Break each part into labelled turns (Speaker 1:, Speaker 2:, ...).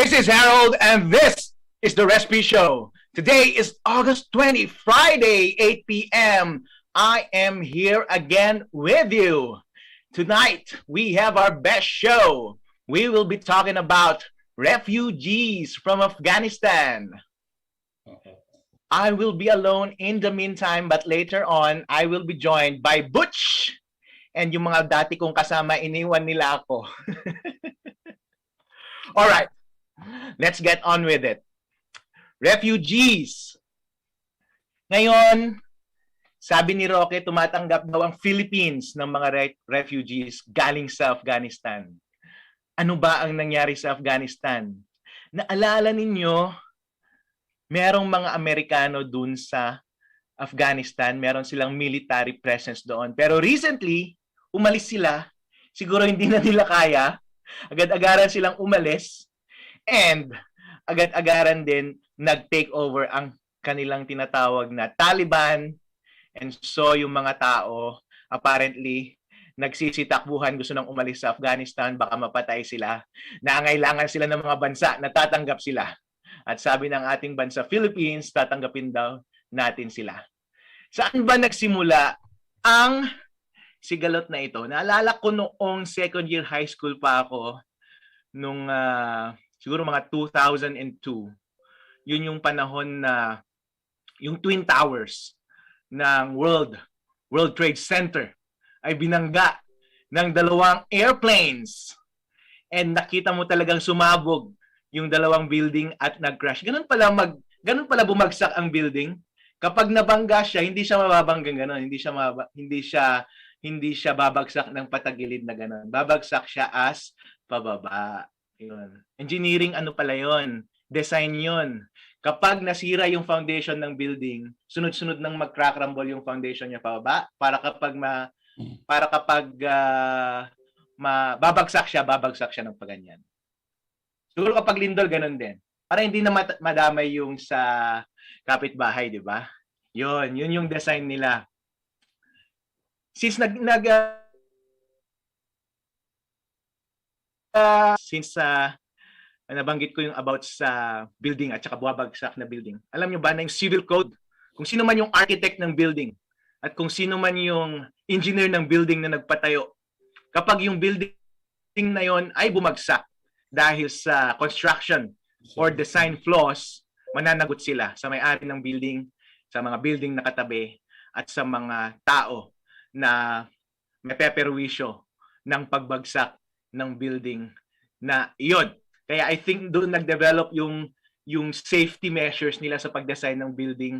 Speaker 1: This is Harold, and this is the Respishow. Today is August 20, Friday, 8 p.m. I am here again with you. Tonight, we have our best show. We will be talking about refugees from Afghanistan. I will be alone in the meantime, but later on, I will be joined by Butch. And yung mga dati kong kasama, iniwan nila ako. All right. Let's get on with it. Refugees. Ngayon, sabi ni Roque, tumatanggap daw ang Philippines ng mga refugees galing sa Afghanistan. Ano ba ang nangyari sa Afghanistan? Naalala ninyo, merong mga Amerikano dun sa Afghanistan, meron silang military presence doon. Pero recently, umalis sila. Siguro hindi na nila kaya. Agad-agaran silang umalis. And agad-agaran din nag-take over ang kanilang tinatawag na Taliban. And so yung mga tao apparently nagsisitakbuhan, gusto nang umalis sa Afghanistan, baka mapatay sila. Nangailangan sila ng mga bansa na tatanggap sila. At sabi ng ating bansa, Philippines, tatanggapin daw natin sila. Saan ba nagsimula ang sigalot na ito? Naalala ko noong second year high school pa ako, nung siguro mga 2002, yun yung panahon na yung Twin Towers ng World Trade Center ay binangga ng dalawang airplanes. And nakita mo talagang sumabog yung dalawang building at nag-crash. Ganun pala bumagsak ang building. Kapag nabangga siya, hindi siya mababanggang gano'n. Hindi siya babagsak ng patagilid na gano'n. Babagsak siya as pababa. Yun. Engineering ano pala yun? Design yun. Kapag nasira yung foundation ng building, sunod-sunod nang mag-crack-rumble yung foundation niya pababa para kapag babagsak siya ng paganyan. Siguro kapag lindol, ganun din. Para hindi na madamay yung sa kapitbahay, di ba? Yun yung design nila. Since nabanggit ko yung about sa building at saka buwabagsak na building. Alam nyo ba na yung civil code, kung sino man yung architect ng building at kung sino man yung engineer ng building na nagpatayo, kapag yung building na yon ay bumagsak dahil sa construction or design flaws, mananagot sila sa may-ari ng building, sa mga building na katabi, at sa mga tao na may peperwisyo ng pagbagsak ng building na iyon. Kaya I think doon nag-develop yung safety measures nila sa pag-design ng building.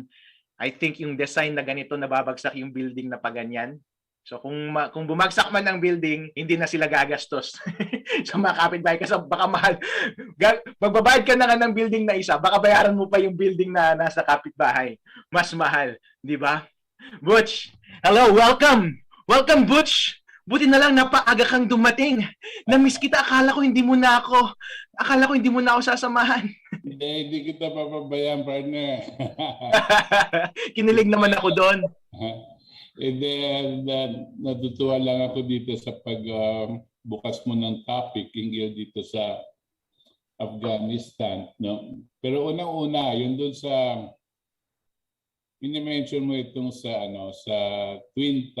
Speaker 1: I think yung design na ganito na babagsak yung building na paganyan. So kung bumagsak man ang building, hindi na sila gagastos sa mga kapitbahay kasi baka mahal. Magbabayad ka na nga ng building na isa, baka bayaran mo pa yung building na nasa kapitbahay. Mas mahal, di ba? Butch, hello, welcome! Welcome, Butch! Buti na lang napaaga kang dumating. Na-miss kita, akala ko hindi mo na ako sasamahan.
Speaker 2: Hindi kita papabayaan, partner.
Speaker 1: Kinilig naman ako doon.
Speaker 2: Natutuwa lang ako dito sa pagbukas mo ng topic hinggil dito sa Afghanistan. No? Pero unang-una, yun doon sa mini-mention mo itong sa Twin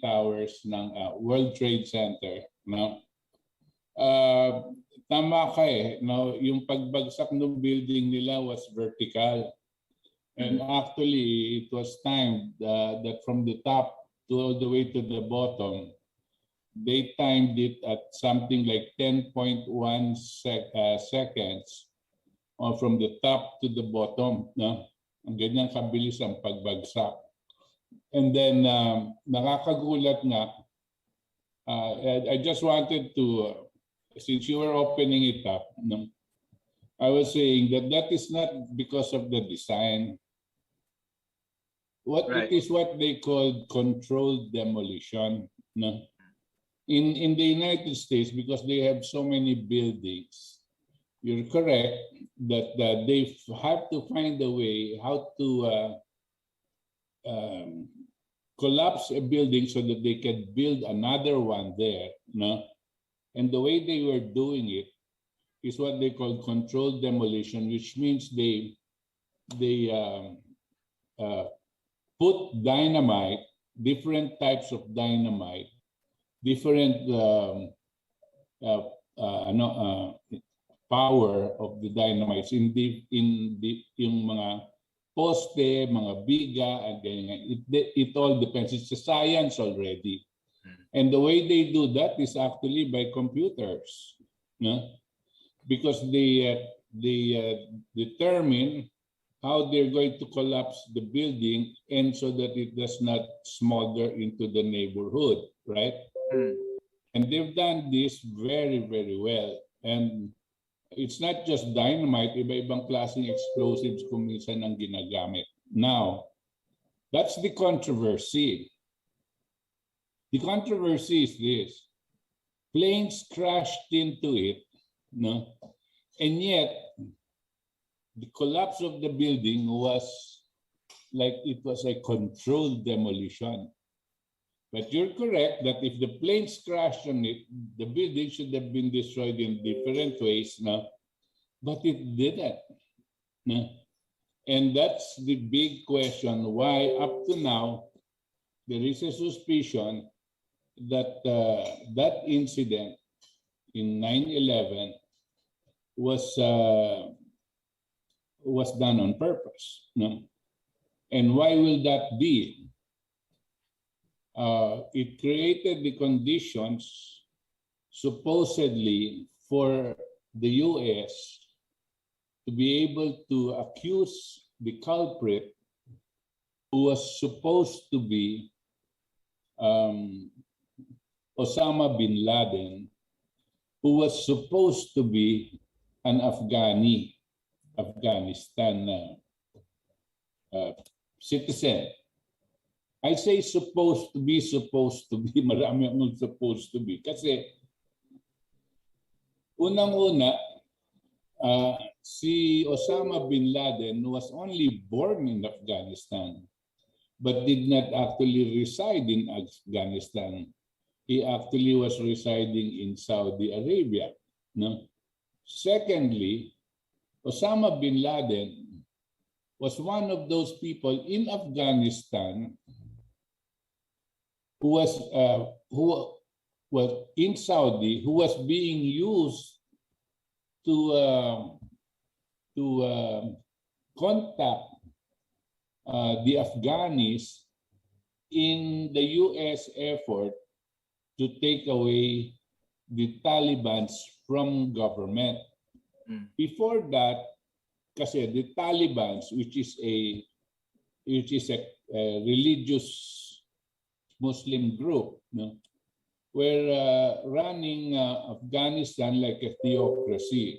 Speaker 2: Towers ng World Trade Center, no? Tama ka no, yung pagbagsak ng building nila was vertical. And actually it was timed that from the top to all the way to the bottom, they timed it at something like 10.1 seconds from the top to the bottom, no? Ang ganyang kabilis ang pagbagsak. And then, nakakagulat nga, I just wanted to, since you were opening it up, no, I was saying that is not because of the design. It is what they call controlled demolition. No? In the United States, because they have so many buildings, you're correct that they have to find a way how to collapse a building so that they can build another one there. No? And the way they were doing it is what they call controlled demolition, which means they put dynamite, different types of dynamite, different power of the dynamites yung mga poste, mga biga, and ganyan. It all depends. It's a science already. And the way they do that is actually by computers, no? Because they determine how they're going to collapse the building and so that it does not smolder into the neighborhood, right? And they've done this very, very well. And it's not just dynamite, iba-ibang klaseng explosives kung minsan ang ginagamit. Now, that's the controversy. The controversy is this. Planes crashed into it, no? And yet, the collapse of the building was like it was a controlled demolition. But you're correct that if the planes crashed on it, the building should have been destroyed in different ways, no? But it didn't. No? And that's the big question, why up to now, there is a suspicion that that incident in 9/11 was done on purpose. No? And why will that be? It created the conditions supposedly for the US to be able to accuse the culprit who was supposed to be Osama bin Laden, who was supposed to be an Afghanistan citizen. I say supposed to be, marami akong supposed to be. Kasi unang-una, si Osama bin Laden was only born in Afghanistan, but did not actually reside in Afghanistan. He actually was residing in Saudi Arabia. No? Secondly, Osama bin Laden was one of those people in Afghanistan who was in Saudi, who was being used to contact the Afghans in the US effort to take away the Taliban from government. Before that, kasi the Taliban, which is a religious Muslim group, no, were running Afghanistan like a theocracy.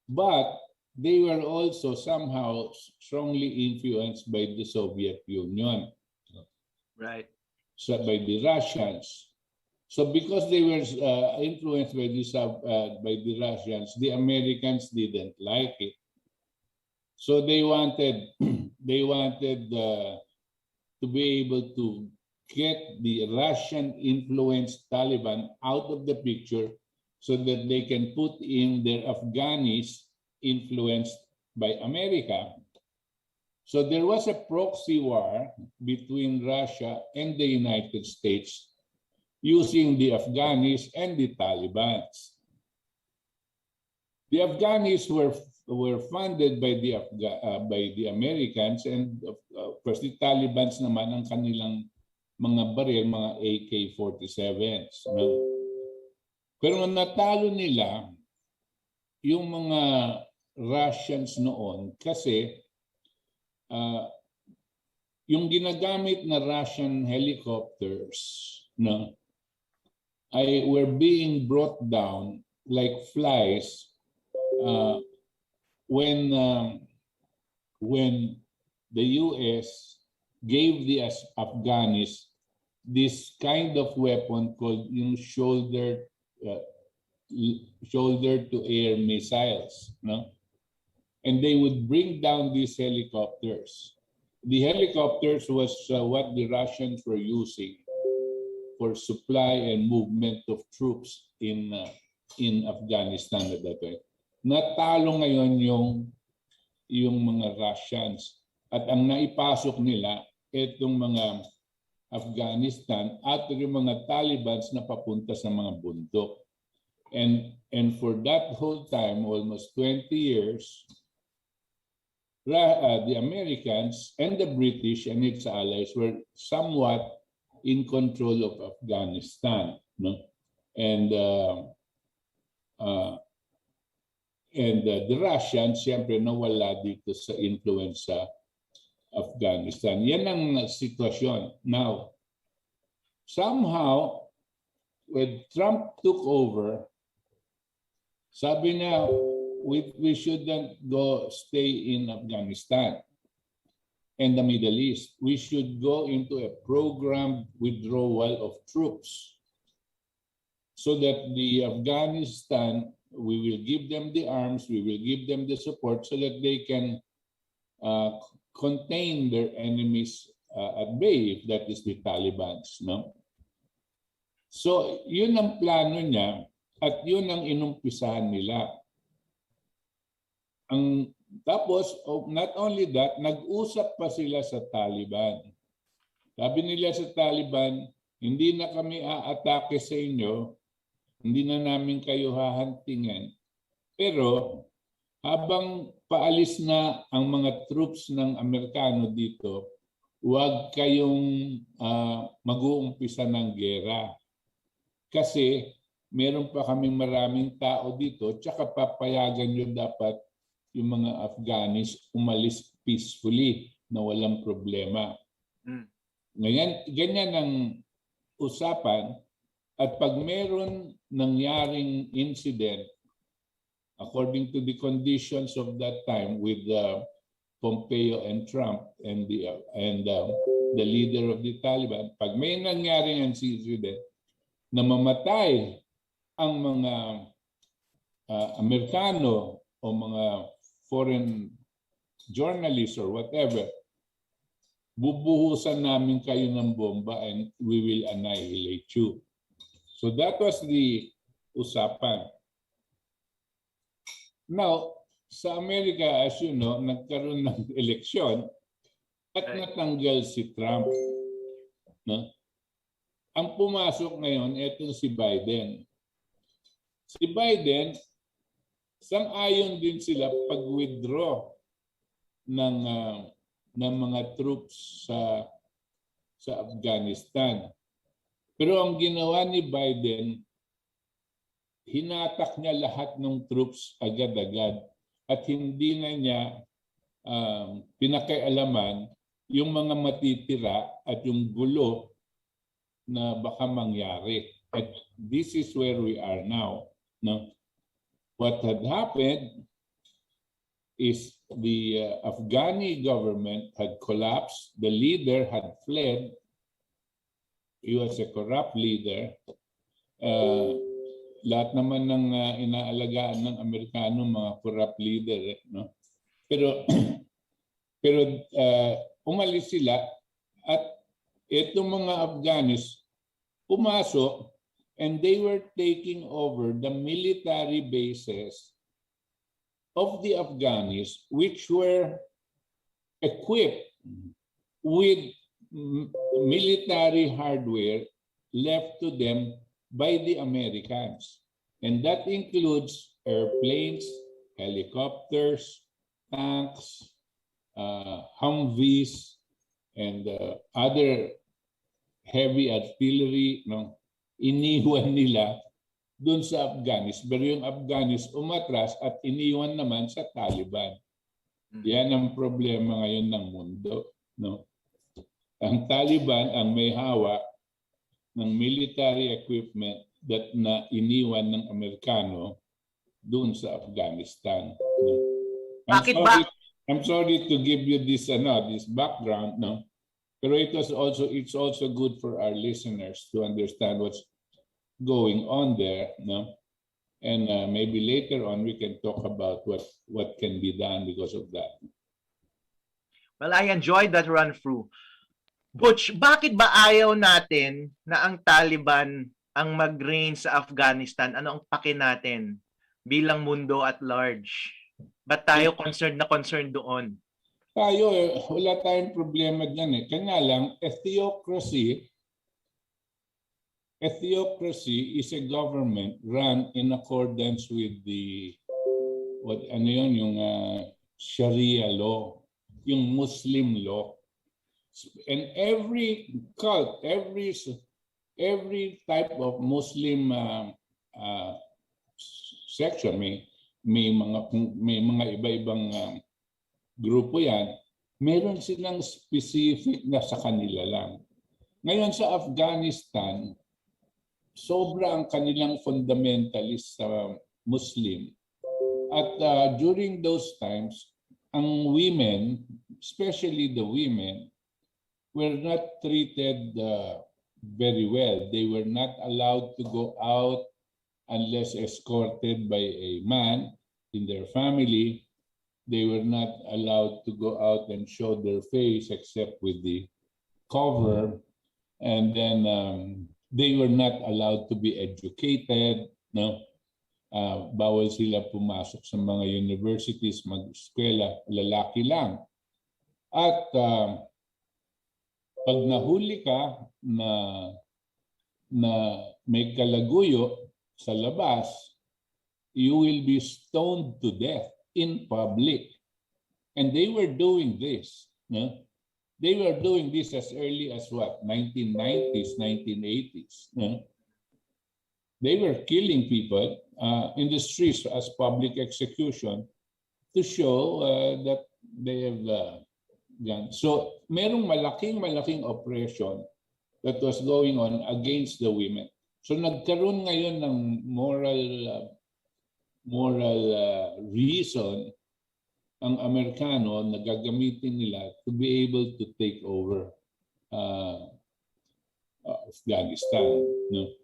Speaker 2: But they were also somehow strongly influenced by the Soviet Union.
Speaker 1: Right.
Speaker 2: So by the Russians. So because they were influenced by the Russians, the Americans didn't like it. So they wanted to be able to get the Russian-influenced Taliban out of the picture so that they can put in their Afghanis influenced by America. So there was a proxy war between Russia and the United States using the Afghanis and the Taliban. The Afghanis were funded by the Americans, and of course the Taliban naman ang kanilang mga baril, mga AK-47s. No? Pero natalo nila yung mga Russians noon kasi yung ginagamit na Russian helicopters, no, were being brought down like flies when the US gave the Afghanis this kind of weapon called yung shoulder-to-air missiles, no? And they would bring down these helicopters. The helicopters was what the Russians were using for supply and movement of troops in in Afghanistan at that time. Natalo ngayon yung mga Russians at ang naipasok nila itong mga Afghanistan at yung mga Talibans na papunta sa mga bundok. And for that whole time, almost 20 years, the Americans and the British and its allies were somewhat in control of Afghanistan, no? And the Russians, siyempre, nawala dito sa influence sa Afghanistan. Yan ang sitwasyon. Now, somehow, when Trump took over, sabi na, we shouldn't stay in Afghanistan and the Middle East. We should go into a programmed withdrawal of troops so that the Afghanistan, we will give them the arms, we will give them the support so that they can contain their enemies at bay, if that is the Taliban. No? So yun ang plano niya at yun ang inumpisahan nila. Tapos, not only that, nag-usap pa sila sa Taliban. Sabi nila sa Taliban, hindi na kami aatake sa inyo, hindi na namin kayo hahantingin. Pero habang paalis na ang mga troops ng Amerikano dito, huwag kayong mag-uumpisa ng gera. Kasi meron pa kaming maraming tao dito, tsaka papayagan nyo dapat yung mga Afghanis umalis peacefully na walang problema. Ngayon, ganyan ang usapan. At pag meron nangyaring incident, according to the conditions of that time with Pompeo and Trump and the leader of the Taliban, pag may nangyaring incident na mamatay ang mga Amerikano o mga foreign journalists or whatever, bubuhusan namin kayo ng bomba and we will annihilate you. So that was the usapan. Now, sa Amerika, as you know, nagkaroon ng eleksyon at natanggal si Trump. No? Ang pumasok ngayon, ito si Biden. Si Biden, sang-ayon din sila pag-withdraw ng mga troops sa Afghanistan. Pero ang ginawa ni Biden, hinatak niya lahat ng troops agad-agad at hindi na niya pinakialaman yung mga matitira at yung gulo na baka mangyari. At this is where we are now. No? What had happened is the Afghani government had collapsed. The leader had fled. He was a corrupt leader. Lahat naman ng inaalagaan ng Amerikano, mga corrupt leader. No? Pero umalis sila at itong mga Afghanis pumasok and they were taking over the military bases of the Afghanis, which were equipped with military hardware left to them by the Americans. And that includes airplanes, helicopters, tanks, Humvees, and other heavy artillery. No? Iniwan nila doon sa Afghanis. Pero yung Afghanis umatras at iniwan naman sa Taliban. Yan ang problema ngayon ng mundo. No? Ang Taliban ang may hawak ng military equipment that na iniwan ng Amerikano doon sa Afghanistan. No? I'm sorry to give you this background, no? Pero it's also good for our listeners to understand what's going on there, no? And maybe later on we can talk about what can be done because of that.
Speaker 1: Well, I enjoyed that run through. Butch, bakit ba ayaw natin na ang Taliban ang mag-reign sa Afghanistan, ano ang pake natin bilang mundo at large? Ba't tayo concerned doon?
Speaker 2: Tayo, wala tayong problema dyan eh. Kanya lang, theocracy is a government run in accordance with the yung Sharia law, yung Muslim law. And every cult, every type of Muslim section may mga iba-ibang grupo yan, meron silang specific na sa kanila lang. Ngayon sa Afghanistan, sobra ang kanilang fundamentalist sa Muslim. At during those times, ang women, especially the women, were not treated very well. They were not allowed to go out unless escorted by a man in their family. They were not allowed to go out and show their face except with the cover. And then they were not allowed to be educated. No? Bawal sila pumasok sa mga universities, mag-eskwela, lalaki lang. At pag nahuli ka na may kalaguyo sa labas, you will be stoned to death in public. And they were doing this. No? They were doing this as early as what? 1990s, 1980s. No? They were killing people in the streets as public execution to show that they have gone. So merong malaking oppression that was going on against the women. So nagkaroon ngayon ng moral reason ang Amerikano na gagamitin nila to be able to take over Afghanistan. No?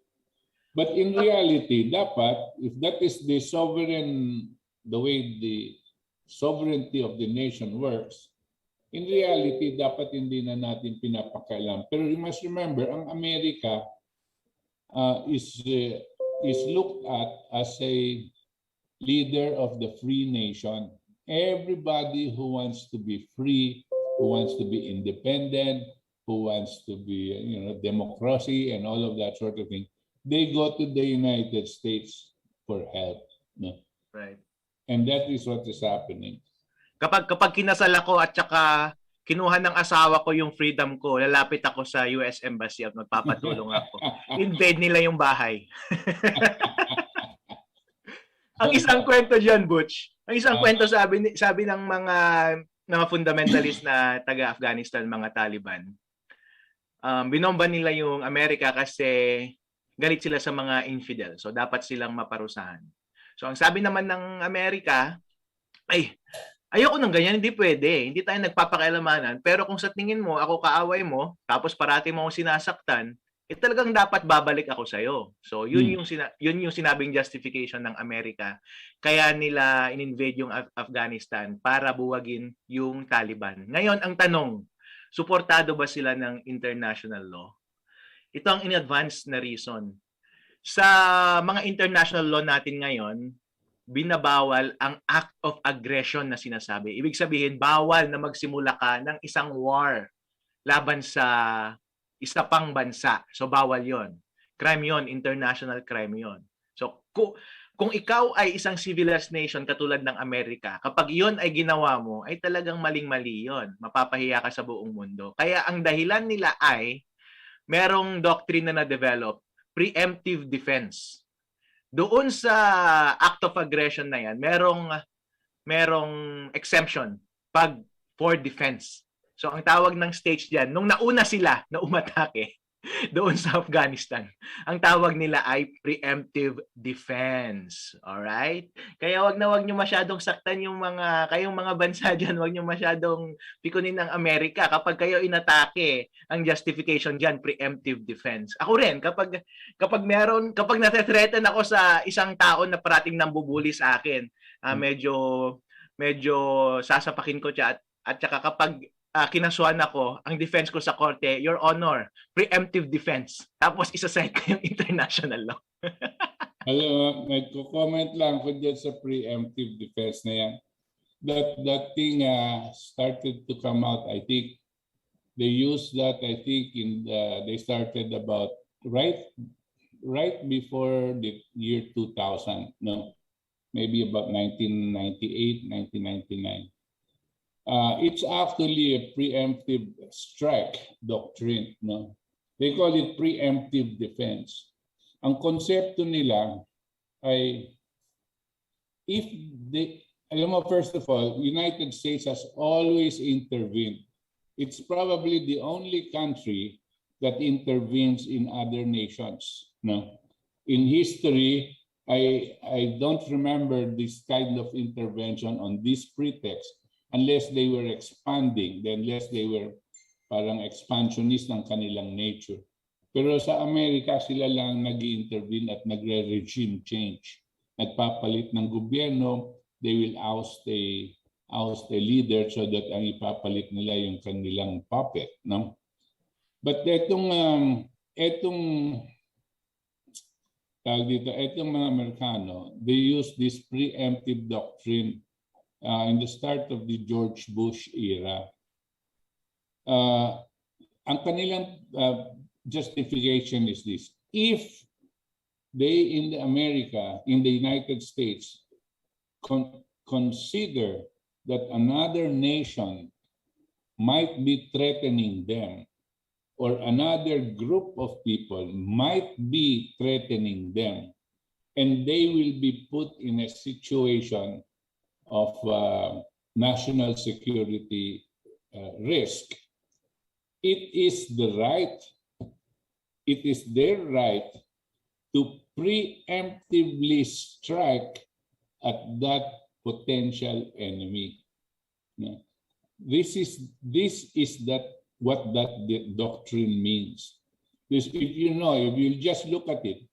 Speaker 2: But in reality, dapat, if that is the way the sovereignty of the nation works, in reality, dapat hindi na natin pinapakailan. Pero you must remember, ang Amerika is looked at as a leader of the free nation. Everybody who wants to be free, who wants to be independent, who wants to be, democracy and all of that sort of thing, they go to the United States for help. No?
Speaker 1: Right.
Speaker 2: And that is what is happening.
Speaker 1: Kapag kinasal ako at saka kinuha ng asawa ko yung freedom ko, lalapit ako sa US Embassy at magpapatulong ako. Invade nila yung bahay. Ang isang kwento diyan, Butch. Ang isang kwento sabi ng mga fundamentalist na taga-Afghanistan, mga Taliban. Binomba nila yung Amerika kasi galit sila sa mga infidel. So dapat silang maparusahan. So ang sabi naman ng Amerika, ay, ayoko ng ganyan, hindi pwede. Hindi tayo nagpapakialamanan. Pero kung sa tingin mo, ako kaaway mo, tapos parati mo akong sinasaktan, talagang dapat babalik ako sa'yo. So yun yung sinabing justification ng Amerika. Kaya nila in-invade yung Afghanistan para buwagin yung Taliban. Ngayon, ang tanong, suportado ba sila ng international law? Ito ang in-advance na reason. Sa mga international law natin ngayon, binabawal ang act of aggression na sinasabi. Ibig sabihin, bawal na magsimula ka ng isang war laban sa isa pang bansa. So bawal yon. Crime yon, international crime yon. So kung ikaw ay isang civilized nation katulad ng Amerika, kapag yon ay ginawa mo, ay talagang maling-mali yon. Mapapahiya ka sa buong mundo. Kaya ang dahilan nila ay merong doctrine na na-develop, preemptive defense. Doon sa act of aggression na yan, merong exemption pag for defense. So ang tawag ng stage diyan, nung nauna sila na umatake doon sa Afghanistan, ang tawag nila ay preemptive defense. Alright? Kaya wag niyo masyadong saktan yung kayong mga bansa diyan, wag niyo masyadong pikunin ng Amerika kapag kayo inatake. Ang justification diyan, preemptive defense. Ako rin kapag nate-threaten ako sa isang tao na parating nambubuli sa akin, medyo sasapakin ko siya at saka kapag kinasuhan ako, ang defense ko sa korte, Your Honor, preemptive defense. Tapos isa-cite ko yung international law.
Speaker 2: Alam mo, nagko-comment lang ko dyan sa preemptive defense na yan. That thing started to come out, I think. They used that, I think, they started about right before the year 2000, no? Maybe about 1998, 1999. It's actually a preemptive strike doctrine, no? They call it preemptive defense. Ang konsepto nila ay if they, alam mo, first of all, United States has always intervened. It's probably the only country that intervenes in other nations, no? In history, I don't remember this kind of intervention on this pretext unless they were expanding, unless they were parang expansionist ng kanilang nature. Pero sa Amerika, sila lang nag-intervene at nagre-regime change. Nagpapalit ng gobyerno, they will oust a leader so that ang ipapalit nila yung kanilang puppet, no? But etong mga Amerikano, they use this preemptive doctrine in the start of the George Bush era. Ang kanilang justification is this: if they in the United States consider that another nation might be threatening them, or another group of people might be threatening them, and they will be put in a situation of national security risk, it is their right to preemptively strike at that potential enemy. This is what that doctrine means. This, if you just look at it,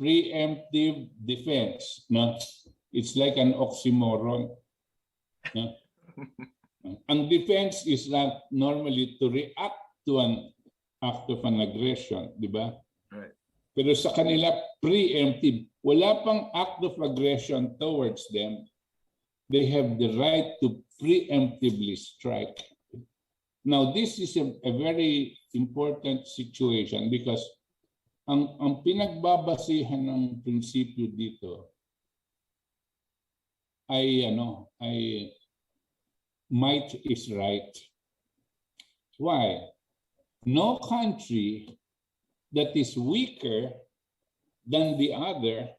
Speaker 2: preemptive defense, no? It's like an oxymoron. No? Ang defense is not normally to react to an act of an aggression, di ba?
Speaker 1: Right.
Speaker 2: Pero sa kanila, preemptive. Wala pang act of aggression towards them. They have the right to preemptively strike. Now, this is a very important situation because ang pinagbabasihan ng prinsipyo dito ay might is right. Why? No country that is weaker than the other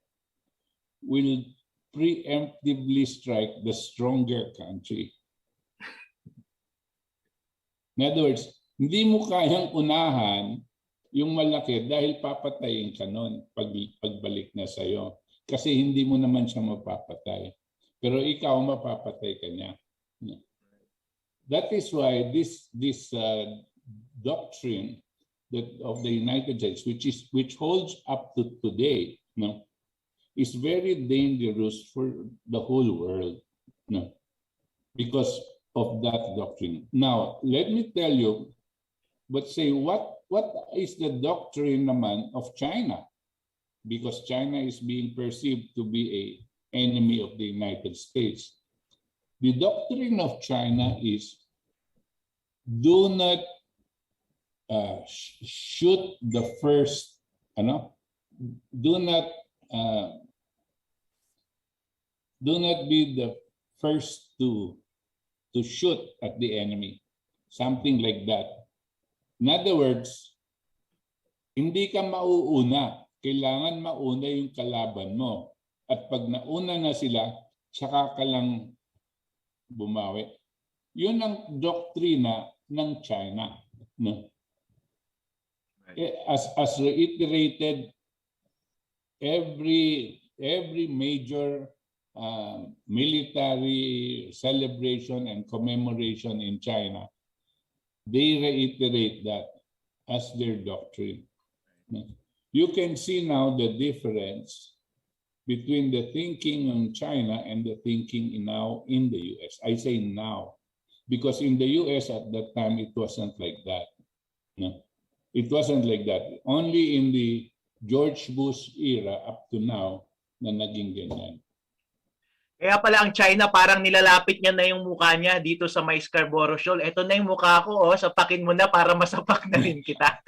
Speaker 2: will preemptively strike the stronger country. In other words, hindi mo kayang unahan yung malaki dahil papatayin ka nun pagbalik na sa'yo. Kasi hindi mo naman siya mapapatay. Pero ikaw mapapatay ka niya. That is why this doctrine of the United States, which holds up to today, is very dangerous for the whole world, because of that doctrine. Now, let me tell you, but say what is the doctrine naman of China? Because China is being perceived to be an enemy of the United States. The doctrine of China is do not shoot the first, do not be the first to shoot at the enemy. Something like that. In other words, hindi ka mauuna. Kailangan mauna yung kalaban mo. At pag nauna na sila, saka ka lang bumawi. Yun ang doktrina ng China. No? As reiterated, every major military celebration and commemoration in China, they reiterate that as their doctrine. You can see now the difference between the thinking in China and the thinking now in the US. I say now, Because in the US at that time, it wasn't like that. No? It wasn't like that. Only in the George Bush era up to now na naging ganyan.
Speaker 1: Kaya pala ang China parang nilalapit niya na yung mukha niya dito sa may Scarborough Shoal. Ito na yung mukha ko, oh, sapakin mo na para masapak na rin kita.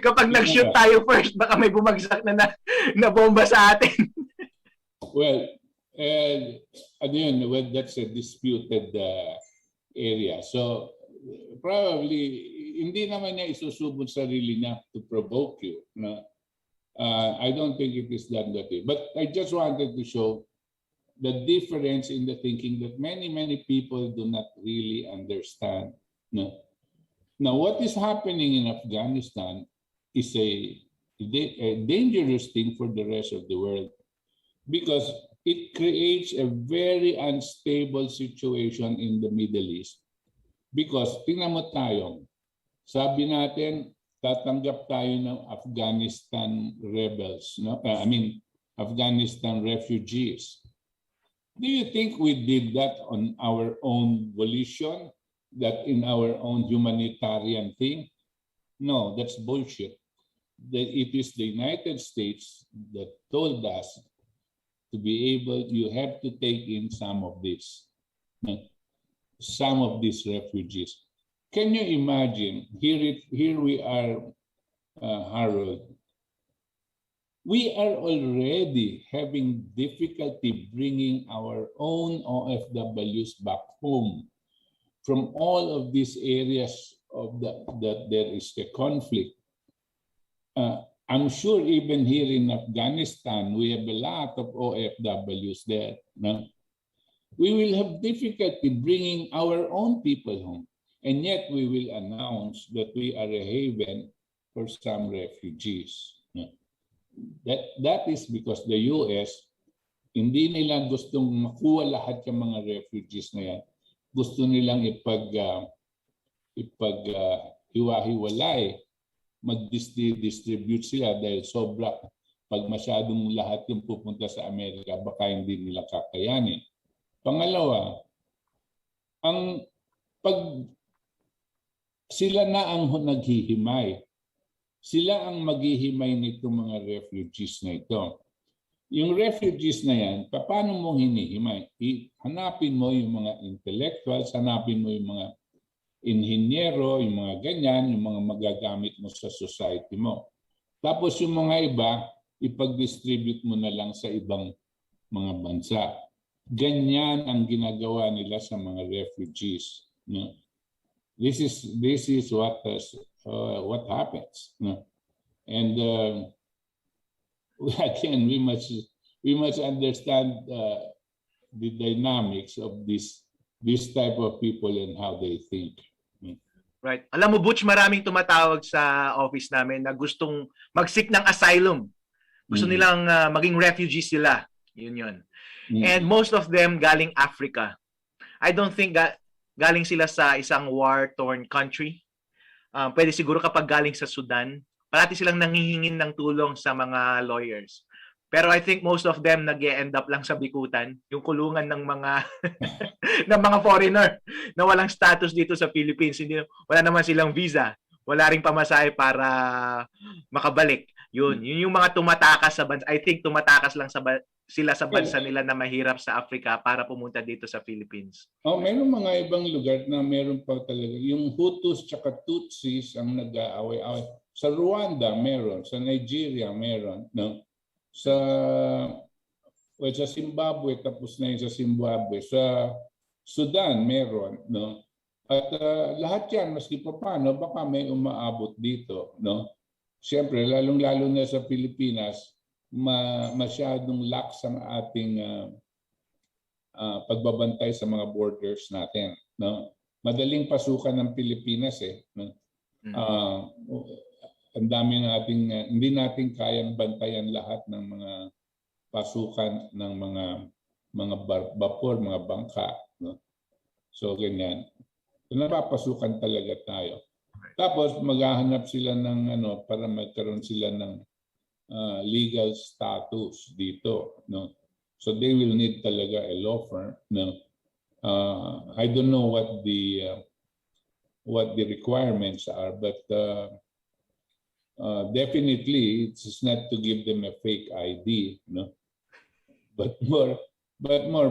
Speaker 1: Kapag nag-shoot tayo first, baka may bumagsak na bomba sa atin.
Speaker 2: Well, again, well, that's a disputed area. So probably hindi naman niya isusubod sarili niya to provoke you. No? I don't think it is done that way. But I just wanted to show the difference in the thinking that many people do not really understand. No? Now, what is happening in Afghanistan is a dangerous thing for the rest of the world because it creates a very unstable situation in the Middle East. Because tingnan mo tayo, sabi natin, tatanggap tayo ng Afghanistan rebels, no? Afghanistan refugees. Do you think we did that on our own volition? That in our own humanitarian thing? No, that's bullshit. That it is the United States that told us to be able, you have to take in some of these refugees. Can you imagine? Here we are, Harold. We are already having difficulty bringing our own OFWs back home from all of these areas of that there is a conflict. I'm sure even here in Afghanistan, we have a lot of OFWs there. No? We will have difficulty bringing our own people home. And yet we will announce that we are a haven for some refugees. No? That is because the US, hindi nila gustong makuha lahat yung mga refugees na yan. Gusto nilang hiwa-hiwalay, mag-distribute sila dahil sobra pag masyadong lahat yung pupunta sa Amerika, baka hindi nila kakayanin. Pangalawa, pag sila na ang naghihimay, sila ang maghihimay nitong mga refugees na ito. Yung refugees na yan, paano mo hinihimay? Hanapin mo yung mga intellectuals, hanapin mo yung mga inhinyero, yung mga ganyan, yung mga magagamit mo sa society mo. Tapos yung mga iba, ipag-distribute mo na lang sa ibang mga bansa. Ganyan ang ginagawa nila sa mga refugees. No? This is what happens. No? And again, we must understand the dynamics of this type of people and how they think.
Speaker 1: Right. Alam mo, Butch, maraming tumatawag sa office namin na gustong mag-seek ng asylum. Gusto nilang maging refugees sila. Yun. And most of them galing Africa. I don't think galing sila sa isang war-torn country. Pwede siguro kapag galing sa Sudan. Parati silang nangihingin ng tulong sa mga lawyers. Pero I think most of them nag-e-end up lang sa bikutan, yung kulungan ng mga ng mga foreigner na walang status dito sa Philippines. Wala naman silang visa, wala ring pamasahe para makabalik. Yun yung mga tumatakas sa bansa. I think tumatakas lang sila sa bansa nila na mahirap sa Africa para pumunta dito sa Philippines.
Speaker 2: Mayroong mga ibang lugar na meron pa talaga. Yung Hutus tsaka Tutsis ang nag-aaway-away. Sa Rwanda meron, sa Nigeria meron, no? Sa Zimbabwe, tapos na yun sa Zimbabwe. Sa Sudan meron, no? At lahat yan, maski pa paano, baka may umaabot dito, no? Siyempre, lalong-lalo na sa Pilipinas, masyadong lax ang ating pagbabantay sa mga borders natin, no? Madaling pasukan ng Pilipinas no? Ang dami nating hindi natin kayang bantayan lahat ng mga pasukan ng mga vapor, mga bangka, no? So ganyan. So, napapasukan talaga tayo. Tapos maghahanap sila ng para magkaroon sila ng legal status dito, no? So they will need talaga a law firm, no? I don't know what the requirements are, but definitely it's not to give them a fake ID, no, but more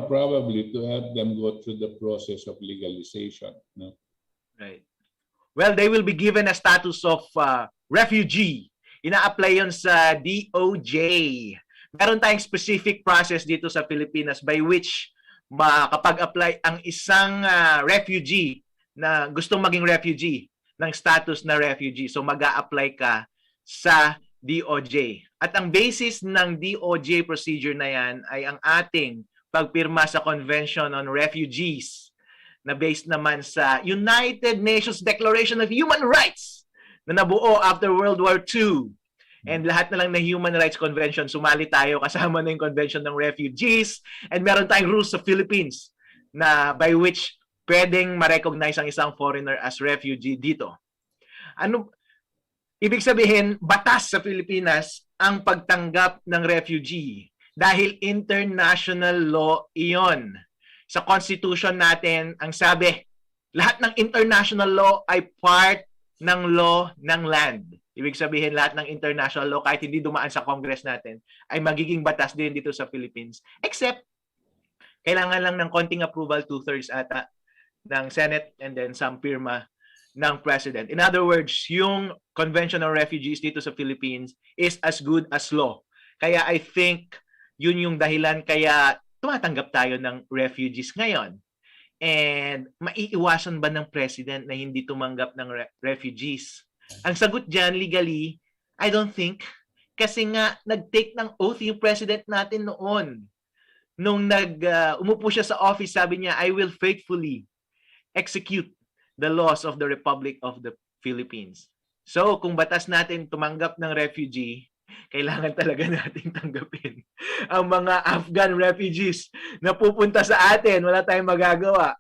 Speaker 2: probably to help them go through the process of legalization, no.
Speaker 1: Right. Well, they will be given a status of refugee. Ina-apply yun sa DOJ. Meron tayong specific process dito sa Pilipinas by which makapag-apply ang isang refugee na gustong maging refugee ng status na refugee. So mag-a-apply ka sa DOJ. At ang basis ng DOJ procedure na yan ay ang ating pagpirma sa Convention on Refugees na based naman sa United Nations Declaration of Human Rights na nabuo after World War II. And lahat na lang na Human Rights Convention, sumali tayo, kasama na yung Convention ng Refugees. And meron tayong rules sa Philippines na by which pwedeng ma-recognize ang isang foreigner as refugee dito. Ano, ibig sabihin, batas sa Pilipinas ang pagtanggap ng refugee dahil international law iyon. Sa Constitution natin, ang sabi, lahat ng international law ay part ng law ng land. Ibig sabihin, lahat ng international law, kahit hindi dumaan sa Congress natin, ay magiging batas din dito sa Philippines. Except, kailangan lang ng konting approval, 2/3 ata, ng Senate and then some pirma ng President. In other words, yung Convention on Refugees dito sa Philippines is as good as law. Kaya I think, yun yung dahilan kaya tumatanggap tayo ng refugees ngayon. And maiiwasan ba ng president na hindi tumanggap ng refugees? Ang sagot dyan, legally, I don't think. Kasi nga, nag-take ng oath yung president natin noon. Nung umupo siya sa office, sabi niya, I will faithfully execute the laws of the Republic of the Philippines. So, kung batas natin tumanggap ng refugee, kailangan talaga nating tanggapin ang mga Afghan refugees na pupunta sa atin. Wala tayong magagawa.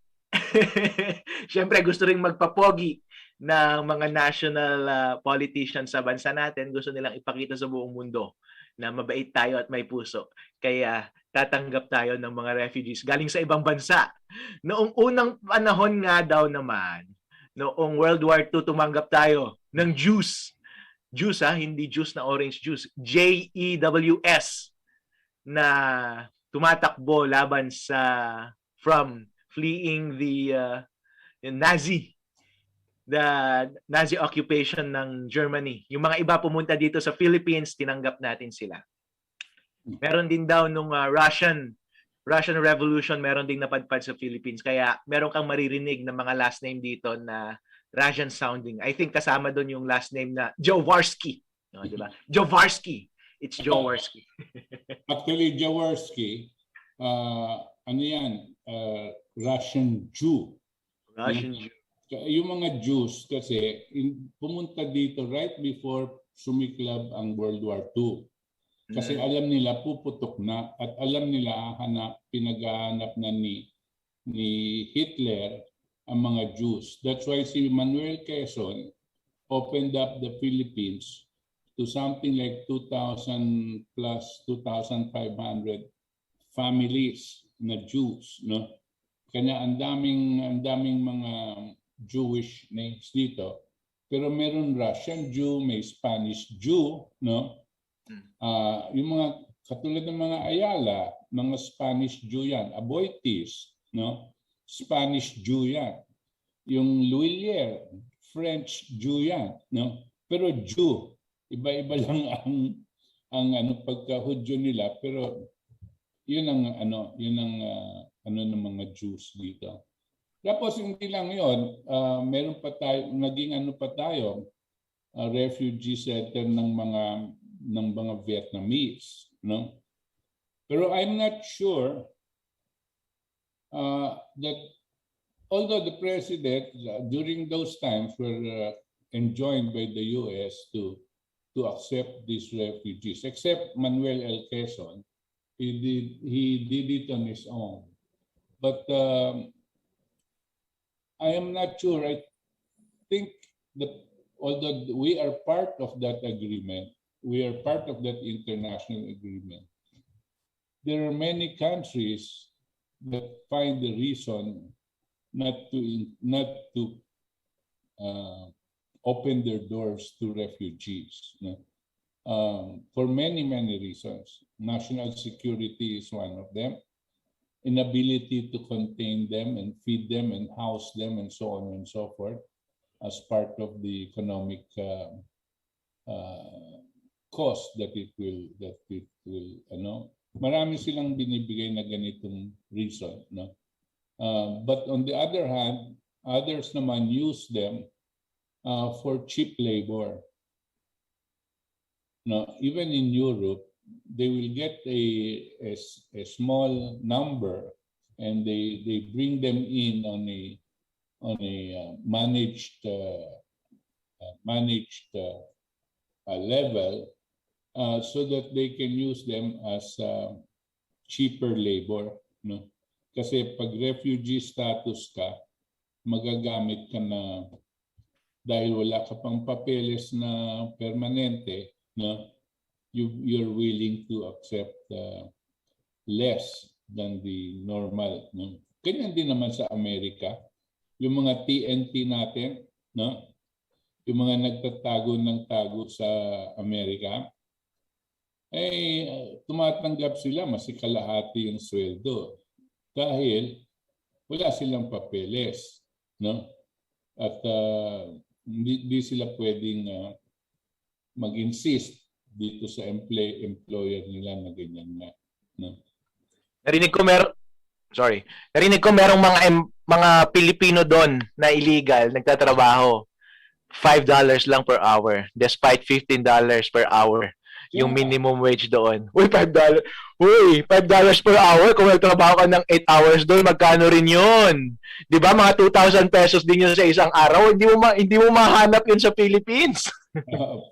Speaker 1: Siyempre, gusto ring magpapogi ng mga national politicians sa bansa natin. Gusto nilang ipakita sa buong mundo na mabait tayo at may puso. Kaya tatanggap tayo ng mga refugees galing sa ibang bansa. Noong unang panahon nga daw naman, noong World War II, tumanggap tayo ng Jews. Juice, hindi juice na orange juice. JEWS na tumatakbo laban from fleeing the Nazi occupation ng Germany. Yung mga iba pumunta dito sa Philippines, tinanggap natin sila. Meron din daw nung Russian Revolution, meron ding napadpad sa Philippines. Kaya meron kang maririnig na mga last name dito na Russian sounding. I think kasama doon yung last name na Jaworski. No, di ba? Jaworski. It's Jaworski.
Speaker 2: Actually, Jaworski, ano yan? Russian Jew.
Speaker 1: Russian Jew.
Speaker 2: Yung mga Jews kasi pumunta dito right before sumiklab ang World War II. Kasi alam nila puputok na at alam nila pinag-aanap na ni Hitler ang mga Jews. That's why si Manuel Quezon opened up the Philippines to something like 2,000 plus 2,500 families na Jews, no? Kanya ang daming mga Jewish names dito. Pero meron Russian Jew, may Spanish Jew, no? Yung mga katulad ng mga Ayala, mga Spanish Jew yan, Aboitiz, no? Spanish Jew yan. Yung Louillier, French Jew yan, no? Pero Jew, iba-iba lang ang pagka-Hudyo nila, pero yun ang ng mga Jews dito. Tapos hindi lang yun, meron pa tayo refugee center ng mga Vietnamese, no? Pero I'm not sure that although the president during those times were enjoined by the US to accept these refugees, except Manuel L. Quezon, he did it on his own. But I am not sure. I think that although we are part of that agreement, we are part of that international agreement, there are many countries that find the reason not to open their doors to refugees. No? For many reasons. National security is one of them. Inability to contain them and feed them and house them and so on and so forth as part of the economic cost that it will marami silang binibigay na ganitong reason, no? But on the other hand, others naman use them for cheap labor. No, even in Europe, they will get a small number, and they bring them in on a managed level, so that they can use them as cheaper labor. No? Kasi pag refugee status ka, magagamit ka na dahil wala ka pang papeles na permanente, no? You're willing to accept less than the normal. No? Ganyan din naman sa Amerika. Yung mga TNT natin, no? Yung mga nagtatago ng tago sa Amerika, tumatanggap sila mas kalahati yung sweldo dahil wala silang papeles, no? At hindi sila pwedeng mag-insist dito sa employer nila na ganyan nga, no?
Speaker 1: Narinig ko merong mga Pilipino doon na illegal nagtatrabaho. $5 lang per hour despite $15 per hour yung minimum wage doon. Uy, $5. Uy, $5 per hour kung nagtrabaho ka ng 8 hours doon, magkano rin 'yun? 'Di ba? Mga 2,000 pesos din 'yun sa isang araw. Hindi mo mahanap 'yun sa Philippines.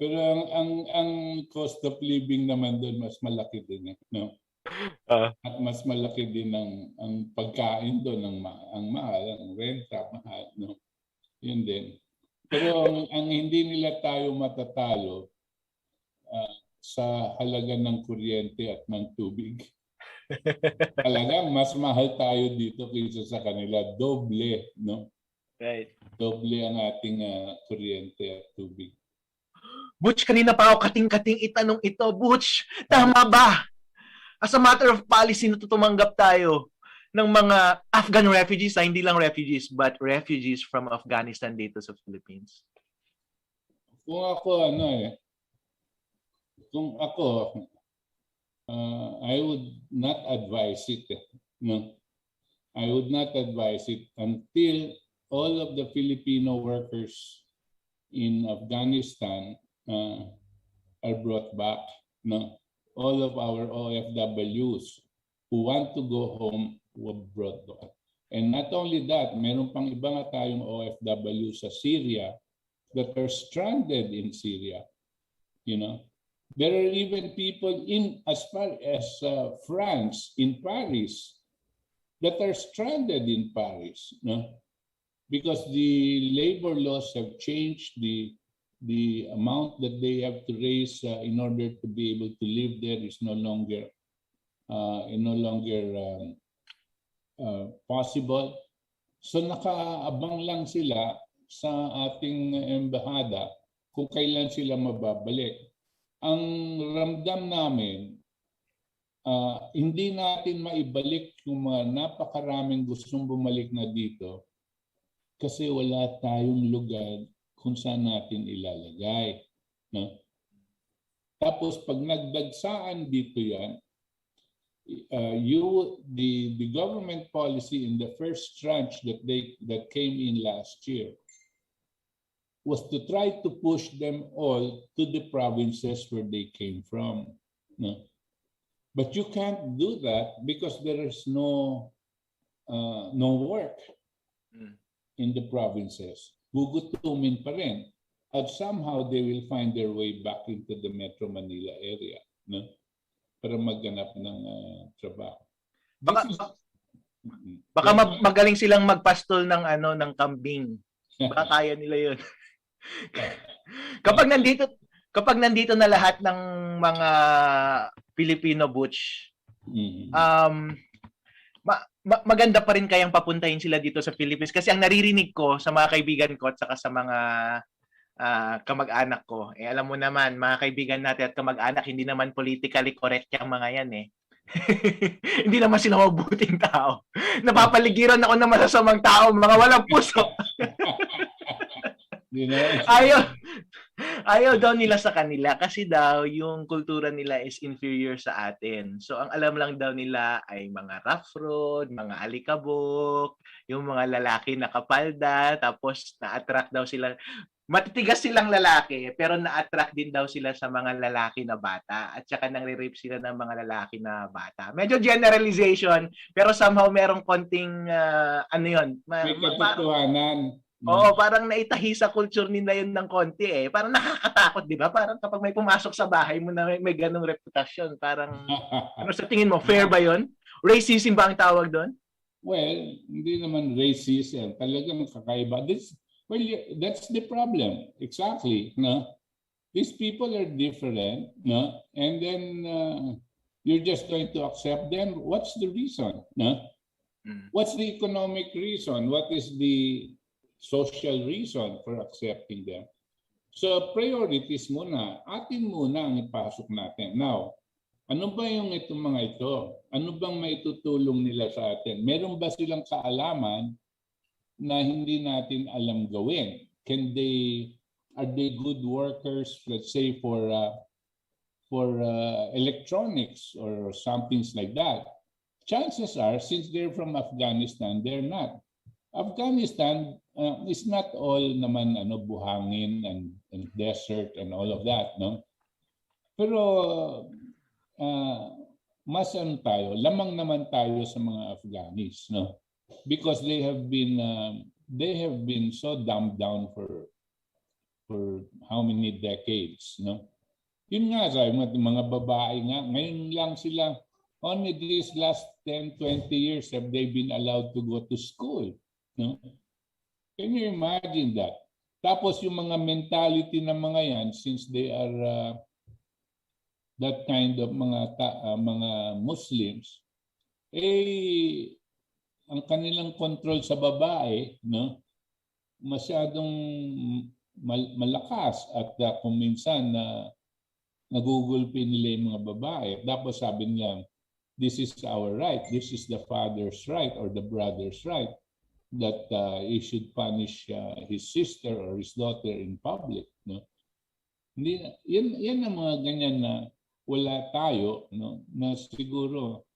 Speaker 2: Pero ang cost of living naman doon mas malaki din, no? At mas malaki din ang pagkain doon, ang mahal, ang renta mahal, no? Yun din. Pero ang hindi nila tayo matatalo sa halaga ng kuryente at ng tubig. Talagang mas mahal tayo dito kaysa sa kanila. Doble, no?
Speaker 1: Right.
Speaker 2: Doble ang ating kuryente at tubig.
Speaker 1: Butch, kanina pa ako kating-kating itanong ito. Butch, tama ba? As a matter of policy, natutumanggap tayo ng mga Afghan refugees, hindi lang refugees, but refugees from Afghanistan dito sa Philippines?
Speaker 2: Kung ako, I would not advise it. No? I would not advise it until all of the Filipino workers in Afghanistan are brought back. No? All of our OFWs who want to go home were brought back. And not only that, meron pang iba nga tayong OFW sa Syria that are stranded in Syria. You know, there are even people in as far as France, in Paris, that are stranded in Paris. No? Because the labor laws have changed, the amount that they have to raise in order to be able to live there is no longer possible. So nakaabang lang sila sa ating embahada kung kailan sila mababalik. Ang ramdam namin, hindi natin maibalik yung mga napakaraming gustong bumalik na dito kasi wala tayong lugar kung saan natin ilalagay. No? Tapos pag nagdagsaan dito yan, the government policy in the first tranche that came in last year was to try to push them all to the provinces where they came from. No? But you can't do that because there is no work in the provinces. Gugutumin pa rin. At somehow they will find their way back into the Metro Manila area, no? Para magganap ng trabaho.
Speaker 1: Baka magaling silang magpastol ng kambing. Baka kaya nila 'yun. Kapag nandito na lahat ng mga Filipino, Butch, maganda pa rin kayang papuntahin sila dito sa Philippines kasi ang naririnig ko sa mga kaibigan ko at saka sa mga kamag-anak ko, alam mo naman, mga kaibigan natin at kamag-anak, hindi naman politically correct yung mga yan eh. Hindi naman sila mabuting tao. Napapaligiran ako ng masasamang tao, mga walang puso. Ayaw, ayaw daw nila sa kanila kasi daw yung kultura nila is inferior sa atin. So ang alam lang daw nila ay mga rough road, mga alikabok, yung mga lalaki na kapalda, tapos na-attract daw sila. Matitigas silang lalaki, pero na-attract din daw sila sa mga lalaki na bata at saka nangre-rape sila ng mga lalaki na bata. Medyo generalization, pero somehow merong konting, ano yun?
Speaker 2: May katotohanan.
Speaker 1: Oo, parang naitahi sa culture nila yun ng konti eh. Parang nakakatakot, di ba? Parang kapag may pumasok sa bahay mo na may ganong reputasyon, parang, ano sa tingin mo, fair ba yun? Racism ba ang tawag doon?
Speaker 2: Well, hindi naman racism. Talagang kakaiba. Well, that's the problem. Exactly. No? These people are different. No? And then you're just going to accept them. What's the reason? No? What's the economic reason? What is the social reason for accepting them? So priorities muna. Atin muna ang ipasok natin. Now, ano ba yung itong mga ito? Ano bang maitutulong nila sa atin? Meron ba silang kaalaman na hindi natin alam gawin? Are they good workers, let's say for electronics or something like that? Chances are, since they're from Afghanistan, they're not. Afghanistan is not all naman buhangin and desert and all of that, no? Pero mas lamang naman tayo sa mga Afghanis, no? Because they have been so dumbed down for how many decades, no? Yun nga, sabi mga babae nga, ngayon lang sila, only these last 10, 20 years have they been allowed to go to school, no? Can you imagine that? Tapos yung mga mentality ng mga yan, since they are that kind of mga Muslims, ang kanilang control sa babae, no, masyadong malakas at kung minsan nagugulpi nila yung mga babae. Tapos sabi niya, this is our right, this is the father's right or the brother's right, that he should punish his sister or his daughter in public. No? Hindi, yan ang mga ganyan na wala tayo, no, na siguro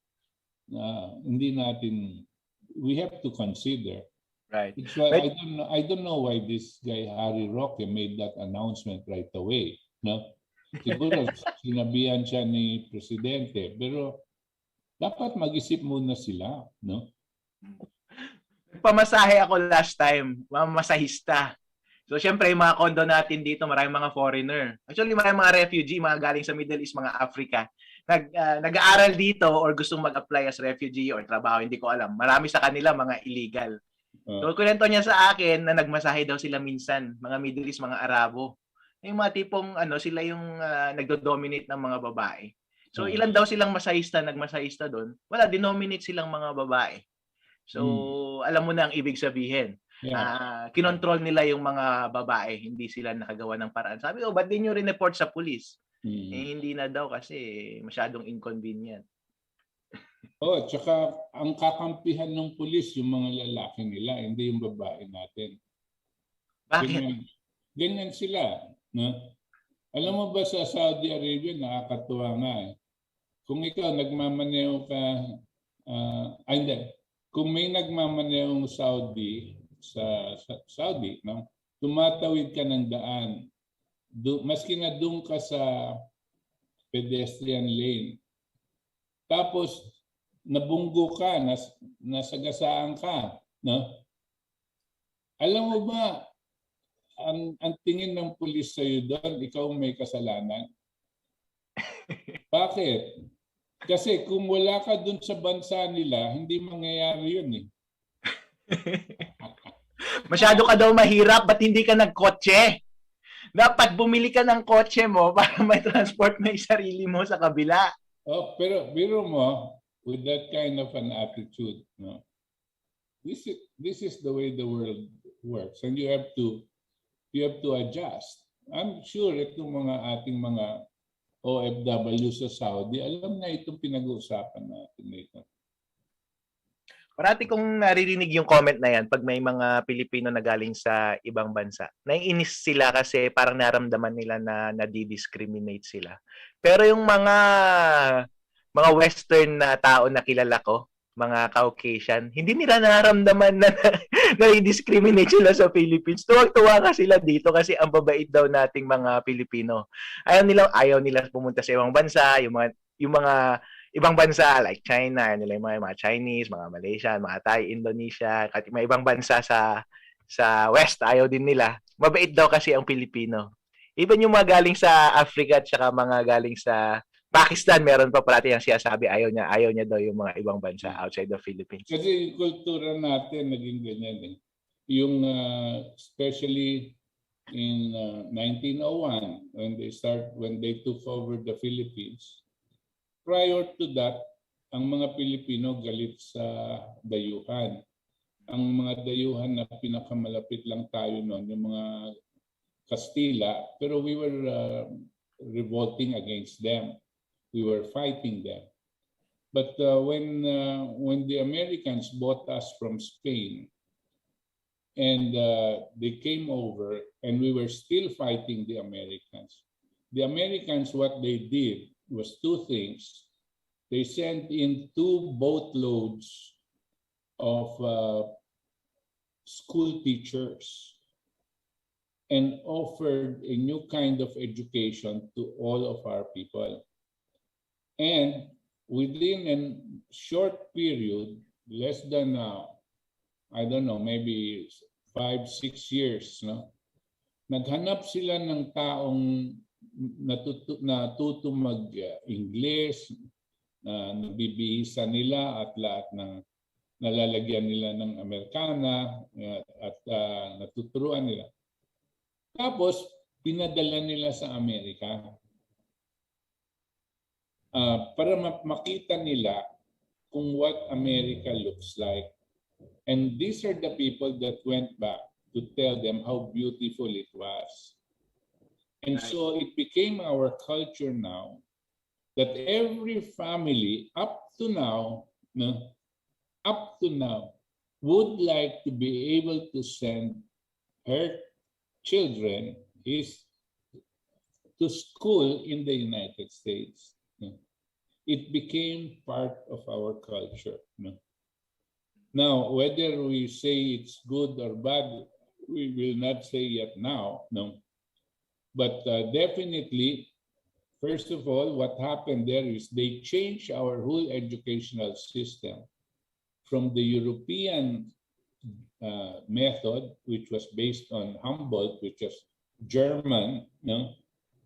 Speaker 2: hindi natin, we have to consider.
Speaker 1: Right.
Speaker 2: It's why I don't know why this guy Harry Roque made that announcement right away. No? Siguro sinabihan siya ni Presidente, pero dapat mag-isip muna sila, no?
Speaker 1: Pamasahe ako last time, masahista. So syempre yung mga condo natin dito, maraming mga foreigner. Actually maraming mga refugee, mga galing sa Middle East, mga Africa. Nag-aaral dito or gustong mag-apply as refugee or trabaho, hindi ko alam. Marami sa kanila mga illegal. So kwento niya sa akin na nagmasahe daw sila minsan, mga Middle East, mga Arabo. Yung mga tipong sila yung nagdo-dominate ng mga babae. So ilan daw silang nagmasahista doon? Wala, denominate silang mga babae. So alam mo na ang ibig sabihin. Kinontrol nila yung mga babae, hindi sila nakagawa ng paraan. Sabi ko, ba't di nyo rin-report sa police? Hindi na daw kasi masyadong inconvenient.
Speaker 2: Tsaka ang kakampihan ng pulis yung mga lalaki nila, hindi yung babae natin.
Speaker 1: Bakit?
Speaker 2: Ganyan sila. No? Alam mo ba sa Saudi Arabia, nakakatuwa nga eh. Kung ikaw nagmamaneho ka, hindi. Kung may nagmamaneho Saudi, sa Saudi, no? Tumatawid ka ng daan. Maski na doon ka sa pedestrian lane. Tapos, nabunggo ka, nasagasaan ka. No? Alam mo ba, ang tingin ng pulis sa'yo doon, ikaw may kasalanan? Bakit? Kasi kung wala ka doon sa bansa nila, hindi mangyayari yun eh.
Speaker 1: Masyado ka daw mahirap, ba't hindi ka nagkotse? Dapat bumili ka ng kotse mo para may transport mo yung sarili mo sa kabila.
Speaker 2: Pero biro mo, with that kind of an attitude, no? This is the way the world works, and you have to adjust. I'm sure itong mga ating mga OFW sa Saudi, alam na itong pinag-uusapan natin dito.
Speaker 1: Parati kong naririnig yung comment na yan pag may mga Pilipino na galing sa ibang bansa. Naiinis sila kasi parang naramdaman nila na nadi-discriminate sila. Pero yung mga Western na tao na kilala ko, mga Caucasian, hindi nila nararamdaman na nai-discriminate sila sa Philippines. Tuwag-tuwa ka sila dito kasi ang babait daw nating mga Pilipino. Ayaw nila pumunta sa ibang bansa, yung mga ibang bansa like China, nila yung mga Chinese, mga Malaysian, mga Thai, Indonesia, at may ibang bansa sa West, ayaw din nila. Mabait daw kasi ang Pilipino. Even yung mga galing sa Africa at saka mga galing sa Pakistan, meron pa parati yung siyasabi, ayaw niya daw yung mga ibang bansa outside the Philippines.
Speaker 2: Kasi yung kultura natin naging ganyan eh. Yung especially in 1901 when they took over the Philippines. Prior to that, ang mga Pilipino galit sa dayuhan. Ang mga dayuhan na pinakamalapit lang tayo noon, yung mga Kastila, pero we were revolting against them. We were fighting them. But when the Americans bought us from Spain and they came over and we were still fighting the Americans, what they did was two things. They sent in 2 boatloads of school teachers and offered a new kind of education to all of our people. And within a short period, less than, I don't know, maybe 5-6 years, no? Naghanap sila ng taong natuto mag-English, nabibihisa nila at lahat ng nalalagyan nila ng Amerikana at natuturuan nila. Tapos, pinadala nila sa Amerika para makita nila kung what America looks like. And these are the people that went back to tell them how beautiful it was. And so it became our culture now that every family up to now would like to be able to send her children to school in the United States. It became part of our culture. Now, whether we say it's good or bad, we will not say yet now. No. But definitely, first of all, what happened there is they changed our whole educational system from the European method, which was based on Humboldt, which was German, no?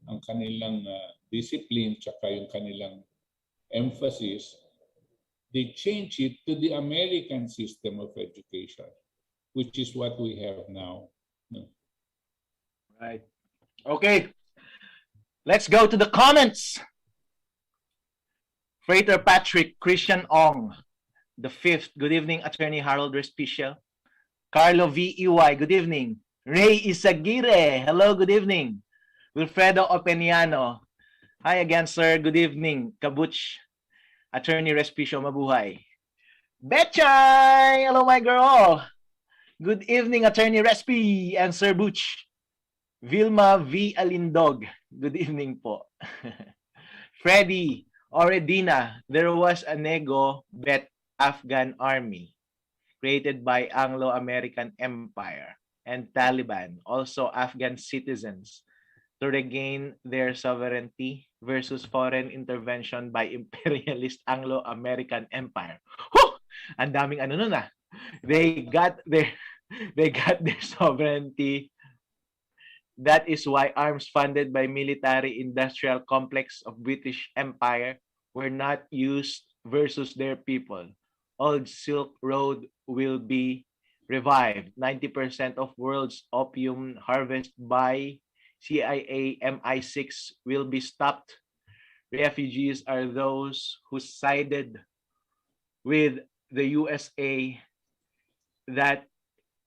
Speaker 2: Ang kanilang discipline, tsaka yung kanilang emphasis, they changed it to the American system of education, which is what we have now. No?
Speaker 1: Right. Okay. Let's go to the comments. Freighter Patrick, Christian Ong, the 5th. Good evening, Attorney Harold Respicio. Carlo V.E.Y., good evening. Ray Isagire, hello, good evening. Wilfredo Openiano, hi again, sir. Good evening. Butch, Attorney Respishow, mabuhay. Betchay, hello, my girl. Good evening, Attorney Respi and Sir Butch. Vilma V. Alindog, good evening po. Freddy Oredina, there was a Nego-Bet Afghan army created by Anglo-American Empire and Taliban, also Afghan citizens, to regain their sovereignty versus foreign intervention by imperialist Anglo-American Empire. Whew! Ang daming ano nun ah. They got their sovereignty. That is why arms funded by military-industrial complex of British Empire were not used versus their people. Old Silk Road will be revived. 90% of world's opium harvest by CIA MI6 will be stopped. Refugees are those who sided with the USA. That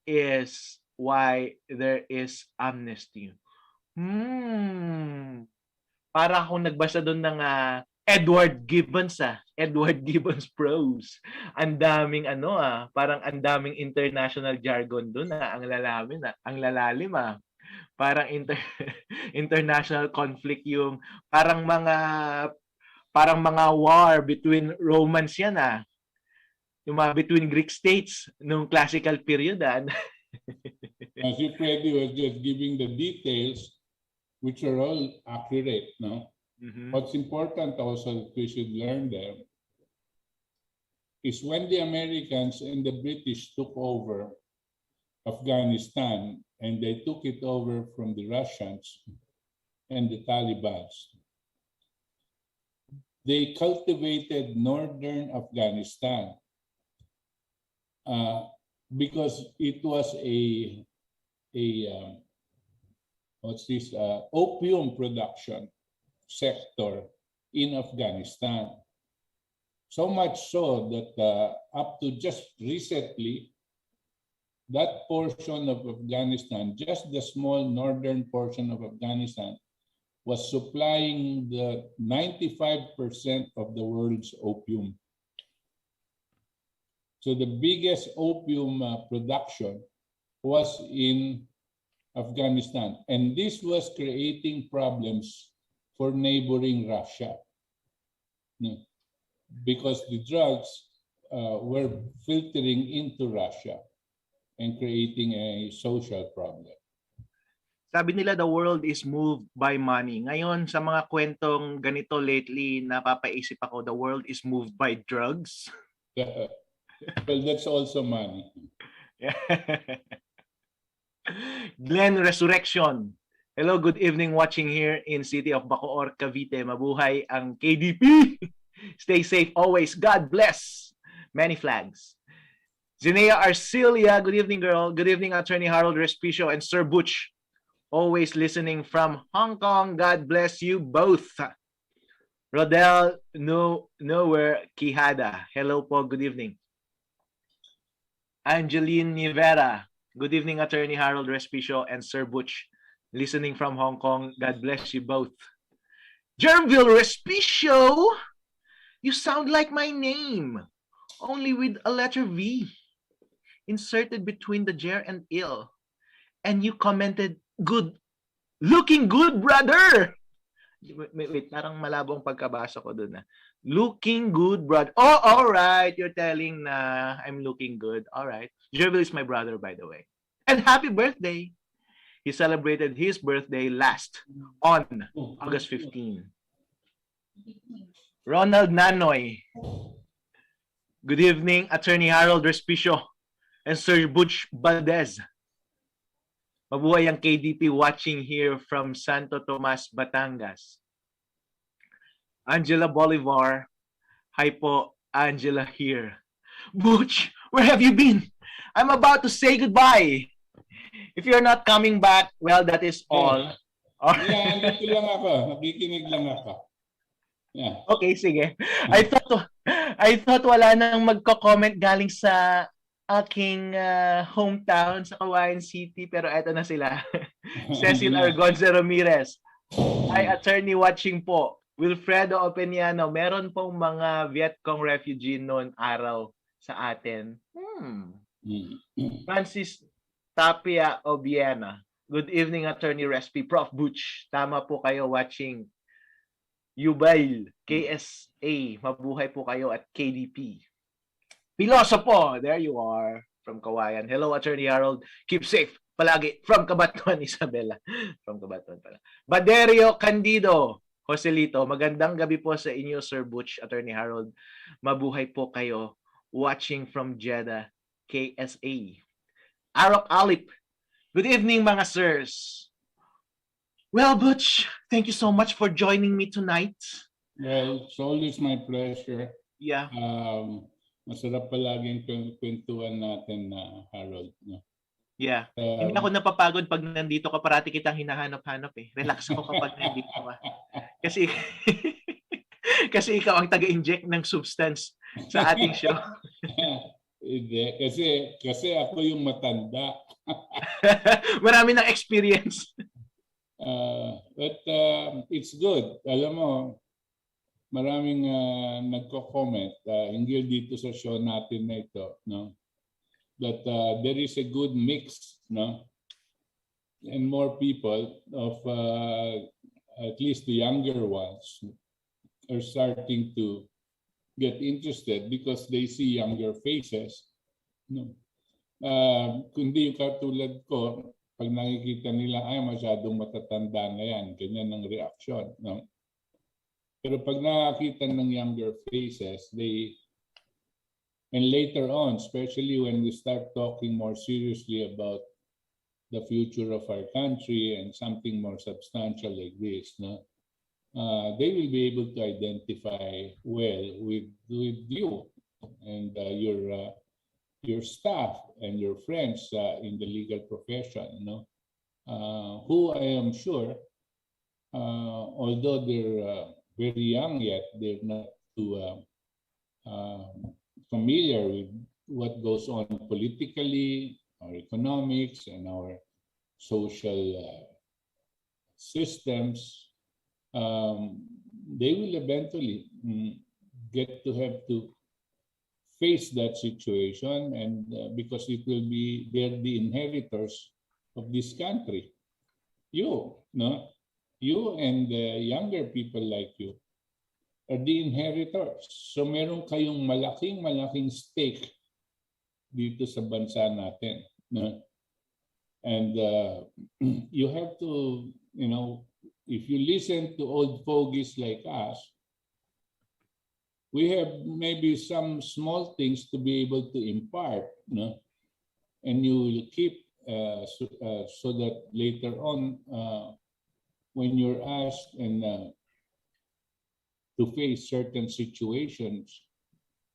Speaker 1: is why there is amnesty. Para akong nagbasa doon ng Edward Gibbons Edward Gibbons prose. Ang daming parang ang daming international jargon doon ang lalalim Parang international conflict yung parang mga war between Romans yan Yung mga between Greek states nung classical period
Speaker 2: As if Freddy was just giving the details, which are all accurate, no?
Speaker 1: Mhm.
Speaker 2: What's important also that we should learn there is when the Americans and the British took over Afghanistan and they took it over from the Russians and the Taliban, they cultivated northern Afghanistan because it was a opium production sector in Afghanistan. So much so that up to just recently, that portion of Afghanistan, just the small northern portion of Afghanistan, was supplying the 95% of the world's opium. So the biggest opium production was in Afghanistan. And this was creating problems for neighboring Russia. Because the drugs were filtering into Russia and creating a social problem.
Speaker 1: Sabi nila the world is moved by money. Ngayon, sa mga kwentong ganito lately, napapaisip ako, the world is moved by drugs.
Speaker 2: Well, that's also money.
Speaker 1: Glenn Resurrection. Hello, good evening watching here in city of Bacoor, Cavite. Mabuhay ang KDP. Stay safe always. God bless. Many flags. Zinea Arcilia, good evening, girl. Good evening, Attorney Harold Respishow and Sir Butch. Always listening from Hong Kong. God bless you both. Rodel Nowhere Quijada. Hello po, good evening. Angeline Nivera. Good evening, Attorney Harold Respishow and Sir Butch. Listening from Hong Kong. God bless you both. Germville Respicio. You sound like my name. Only with a letter V. Inserted between the Jer and ill. And you commented, good. Looking good, brother. Wait, parang malabong pagkabasa ko dun Looking good, brother. Oh, all right. You're telling na I'm looking good. All right. Gerville is my brother, by the way. And happy birthday. He celebrated his birthday last on August 15. Ronald Nanoy. Good evening, Attorney Harold Respicio and Sir Butch Valdes. Mabuhay ang KDP watching here from Santo Tomas, Batangas. Angela Bolivar. Hi po, Angela here. Butch, where have you been? I'm about to say goodbye. If you're not coming back, well, that is all.
Speaker 2: Yeah, nandito lang ako. Nakikinig lang ako. Yeah.
Speaker 1: Okay, sige. I thought wala nang magko-comment galing sa aking hometown sa Kawayan City, pero eto na sila. Cecil Argonza Ramirez. Hi, attorney watching po. Wilfredo Openiano, meron pong mga Vietcong refugee noon araw sa atin. Francis Tapia Obiena. Good evening, Attorney Respi. Prof. Butch, tama po kayo watching Yubail, KSA. Mabuhay po kayo at KDP. Pilosopo, there you are from Kawayan. Hello, Attorney Harold. Keep safe palagi from Cabatuan, Isabela. From Cabatuan pala. Baderio Candido, Joselito, magandang gabi po sa inyo, Sir Butch, Attorney Harold. Mabuhay po kayo watching from Jeddah, KSA. Arok Alip, good evening mga sirs. Well, Butch, thank you so much for joining me tonight.
Speaker 2: Well, it's always my pleasure.
Speaker 1: Yeah.
Speaker 2: Masarap palaging kwentuhan natin Harold. No?
Speaker 1: Yeah. Hindi ako napapagod pag nandito ka, parati kitang hinahanap-hanap eh. Relax ako kapag nandito ka. Kasi ikaw ang taga-inject ng substance sa ating show.
Speaker 2: Hindi, kasi ako yung matanda.
Speaker 1: Marami ng experience.
Speaker 2: But it's good. Alam mo, maraming nagko-comment hinggil dito sa show natin na ito, no? That there is a good mix, no? And more people of at least the younger ones are starting to get interested because they see younger faces, no? Kundi yung katulad ko, pag nakikita nila, ay masyadong matatanda na yan, ganyan ang reaction, no? Pero pag nakakita ng younger faces, and later on, especially when we start talking more seriously about the future of our country and something more substantial like this, no? They will be able to identify well with you and your staff and your friends in the legal profession, no? Who I am sure, although they're very young yet, they're not too familiar with what goes on politically, our economics, and our social systems. They will eventually get to have to face that situation, and because it will be, they're the inheritors of this country. You, no? You and younger people like you are the inheritors. So meron kayong malaking stake dito sa bansa natin, no? And you have to, if you listen to old fogies like us, we have maybe some small things to be able to impart, no? And you will keep so that later on, when you're asked and to face certain situations,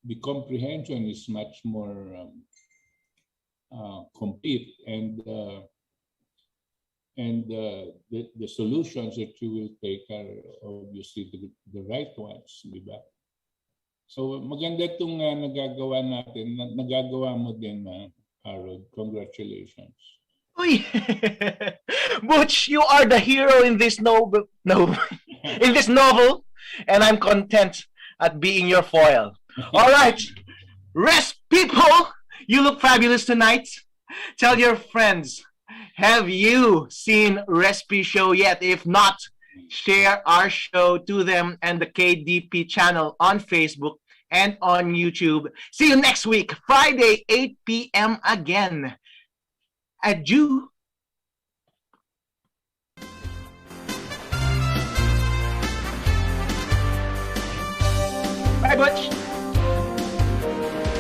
Speaker 2: the comprehension is much more complete, and the solutions that you will take are obviously the right ones, di ba? So maganda itong nagagawa natin, nagagawa mo din, Harold. Congratulations.
Speaker 1: Uy! Butch, you are the hero in this novel, in this novel, and I'm content at being your foil. All right, rest people, you look fabulous tonight. Tell your friends, have you seen Respishow yet? If not, share our show to them and the KDP channel on Facebook and on YouTube. See you next week, Friday, 8 p.m. again. Adieu. Bye, Butch.